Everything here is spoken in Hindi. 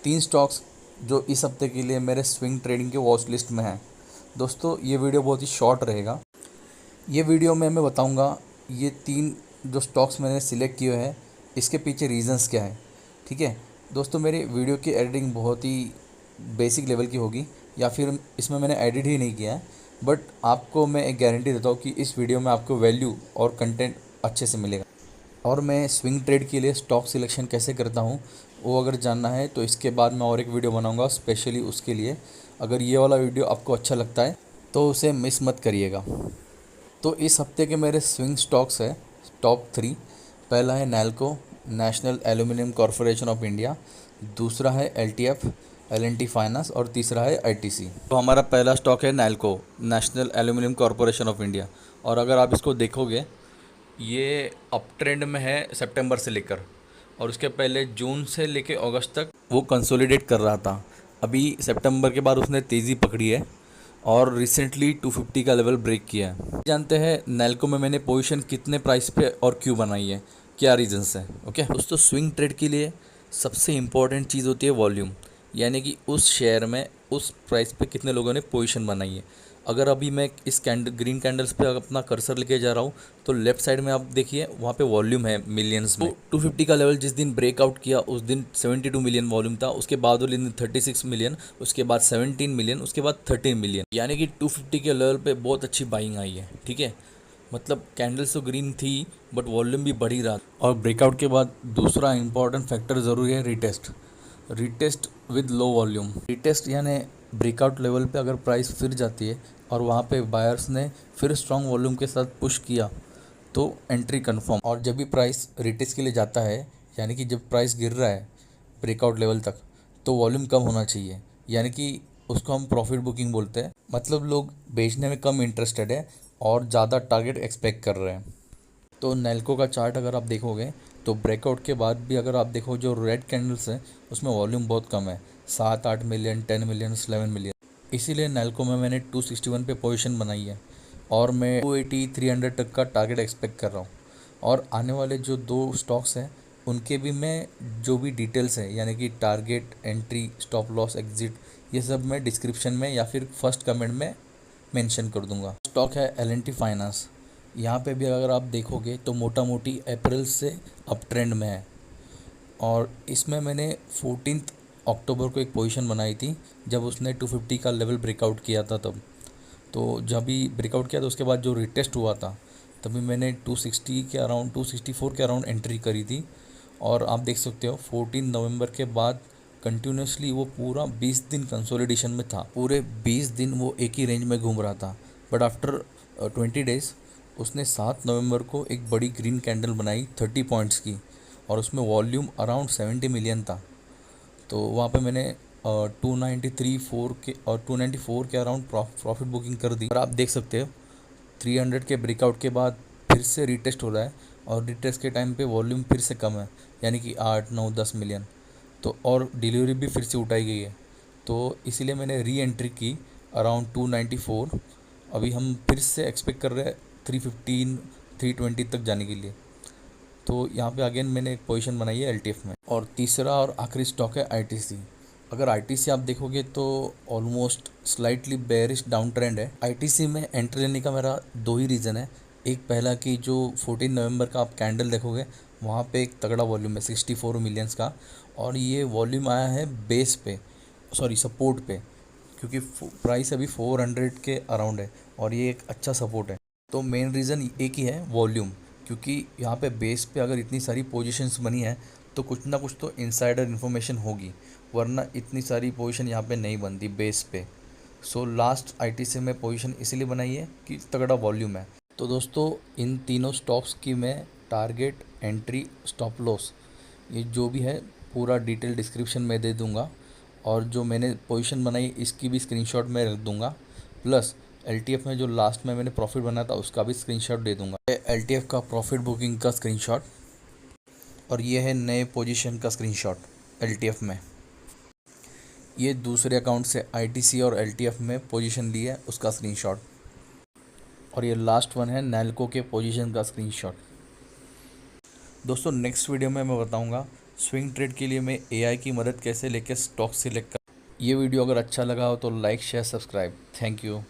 3 स्टॉक्स जो इस हफ्ते के लिए मेरे स्विंग ट्रेडिंग के वॉच लिस्ट में हैं। दोस्तों ये वीडियो बहुत ही शॉर्ट रहेगा। ये वीडियो में मैं बताऊंगा ये 3 जो स्टॉक्स मैंने सिलेक्ट किए हैं इसके पीछे रीज़न्स क्या है। ठीक है दोस्तों, मेरी वीडियो की एडिटिंग बहुत ही बेसिक लेवल की होगी या फिर इसमें मैंने एडिट ही नहीं किया है, बट आपको मैं एक गारंटी देता हूँ कि इस वीडियो में आपको वैल्यू और कंटेंट अच्छे से मिलेगा। और मैं स्विंग ट्रेड के लिए स्टॉक सिलेक्शन कैसे करता हूँ वो अगर जानना है तो इसके बाद मैं और एक वीडियो बनाऊँगा स्पेशली उसके लिए। अगर ये वाला वीडियो आपको अच्छा लगता है तो उसे मिस मत करिएगा। तो इस हफ्ते के मेरे स्विंग स्टॉक्स है टॉप 3। पहला है NALCO, national aluminium corporation of India. दूसरा है एलटीएफ, एल&टी फाइनेंस। और तीसरा है आईटीसी। तो हमारा पहला स्टॉक है NALCO, national aluminium corporation of India. और अगर आप इसको देखोगे ये अप ट्रेंड में है सितंबर से लेकर, और उसके पहले जून से लेकर अगस्त तक वो कंसोलिडेट कर रहा था। अभी सितंबर के बाद उसने तेज़ी पकड़ी है और रिसेंटली 250 का लेवल ब्रेक किया है। जानते हैं नैल्को में मैंने पोजीशन कितने प्राइस पे और क्यों बनाई है, क्या रीजंस है। ओके दोस्तों, स्विंग ट्रेड के लिए सबसे इम्पोर्टेंट चीज़ होती है वॉल्यूम, यानी कि उस शेयर में उस प्राइस पे कितने लोगों ने पोजीशन बनाई है। अगर अभी मैं इस ग्रीन कैंडल्स पे अपना कर्सर लेके जा रहा हूँ तो लेफ्ट साइड में आप देखिए वहाँ पे वॉल्यूम है मिलियंस में। 250 का लेवल जिस दिन ब्रेकआउट किया उस दिन 72 मिलियन वॉल्यूम था, उसके बाद वाले दिन 36 मिलियन, उसके बाद 17 मिलियन, उसके बाद 13 मिलियन, यानी कि 250 के लेवल पे बहुत अच्छी बाइंग आई है। ठीक है, मतलब कैंडल्स तो ग्रीन थी बट वॉल्यूम भी बढ़ ही रहा। और ब्रेकआउट के बाद दूसरा इंपॉर्टेंट फैक्टर ज़रूरी है retest with low volume. Retest यानी ब्रेकआउट लेवल पे अगर प्राइस फिर जाती है और वहाँ पे बायर्स ने फिर स्ट्रॉन्ग वॉल्यूम के साथ पुश किया तो एंट्री कंफर्म। और जब भी प्राइस रीटेस्ट के लिए जाता है, यानी कि जब प्राइस गिर रहा है ब्रेकआउट लेवल तक, तो वॉल्यूम कम होना चाहिए, यानी कि उसको हम प्रॉफिट बुकिंग बोलते हैं। मतलब लोग बेचने में कम इंटरेस्टेड है और ज़्यादा टारगेट एक्सपेक्ट कर रहे हैं। तो नैल्को का चार्ट अगर आप देखोगे तो ब्रेकआउट के बाद भी अगर आप देखो जो रेड कैंडल्स हैं उसमें वॉल्यूम बहुत कम है, 7-8 मिलियन, 10 मिलियन, 11 मिलियन। इसीलिए नैल्को में मैंने 261 पे पोजीशन बनाई है और मैं 280, 300 तक का टारगेट एक्सपेक्ट कर रहा हूँ। और आने वाले जो 2 स्टॉक्स हैं उनके भी मैं जो भी डिटेल्स है, यानी कि target, entry, stop loss, exit, ये सब मैं डिस्क्रिप्शन में या फिर फर्स्ट कमेंट में मेंशन कर दूंगा। स्टॉक है एल&टी फाइनेंस। यहाँ पे भी अगर आप देखोगे तो मोटा मोटी अप्रैल से अप ट्रेंड में है और इसमें मैंने 14 अक्टूबर को एक पोजीशन बनाई थी जब उसने 250 का लेवल ब्रेकआउट किया था। तब तो जब भी ब्रेकआउट किया तो उसके बाद जो रिटेस्ट हुआ था तभी मैंने 260 के अराउंड, 264 के अराउंड एंट्री करी थी। और आप देख सकते हो 14 नवंबर के बाद कंटिन्यूसली वो पूरा 20 दिन कंसोलिडेशन में था। पूरे 20 दिन वो एक ही रेंज में घूम रहा था, बट आफ्टर 20 डेज उसने 7 नवंबर को एक बड़ी ग्रीन कैंडल बनाई 30 पॉइंट्स की और उसमें वॉल्यूम अराउंड 70 मिलियन था। तो वहाँ पे मैंने 293 के और 294 के अराउंड प्रॉफिट बुकिंग कर दी। और आप देख सकते हो 300 के ब्रेकआउट के बाद फिर से रिटेस्ट हो रहा है और रिटेस्ट के टाइम पे वॉल्यूम फिर से कम है, यानी कि 8-9-10 मिलियन। तो और डिलीवरी भी फिर से उठाई गई है, तो इसीलिए मैंने री एंट्री की अराउंड 294। अभी हम फिर से एक्सपेक्ट कर रहे हैं 315, 320 तक जाने के लिए। तो यहाँ पे अगेन मैंने एक पोजीशन बनाई है एलटीएफ में। और तीसरा और आखिरी स्टॉक है आईटीसी। अगर आईटीसी आप देखोगे तो almost slightly bearish down trend है। आईटीसी में एंट्री लेने का मेरा 2 ही रीज़न है। एक पहला कि जो 14 नवंबर का आप कैंडल देखोगे वहाँ पे एक तगड़ा वॉल्यूम है 64 मिलियंस का, और ये वॉल्यूम आया है बेस पे, सॉरी सपोर्ट पे, क्योंकि प्राइस अभी 400 के अराउंड है और ये एक अच्छा सपोर्ट है। तो मेन रीज़न एक ही है, वॉल्यूम। क्योंकि यहाँ पे बेस पे अगर इतनी सारी पोजीशंस बनी है तो कुछ ना कुछ तो इनसाइडर इन्फॉर्मेशन होगी, वरना इतनी सारी पोजीशन यहाँ पे नहीं बनती बेस पे। सो लास्ट आईटीसी में पोजीशन इसीलिए बनाई है कि तगड़ा वॉल्यूम है। तो दोस्तों इन तीनों स्टॉक्स की मैं टारगेट, एंट्री, स्टॉप लॉस, ये जो भी है पूरा डिटेल डिस्क्रिप्शन में दे दूँगा। और जो मैंने पोजीशन बनाई इसकी भी स्क्रीनशॉट मैं रख दूँगा, प्लस एलटीएफ में जो लास्ट में मैंने प्रॉफिट बनाया था उसका भी स्क्रीनशॉट दे दूँगा। एलटीएफ का प्रॉफिट बुकिंग का स्क्रीनशॉट और ये है नए पोजीशन का स्क्रीनशॉट एलटीएफ में। ये दूसरे अकाउंट से आईटीसी और एलटीएफ में पोजीशन ली है उसका स्क्रीनशॉट। और ये लास्ट वन है नैल्को के पोजीशन का स्क्रीनशॉट। दोस्तों नेक्स्ट वीडियो में मैं बताऊंगा स्विंग ट्रेड के लिए मैं एआई की मदद कैसे लेकर स्टॉक सिलेक्ट कर। ये वीडियो अगर अच्छा लगा हो तो like share subscribe. Thank you.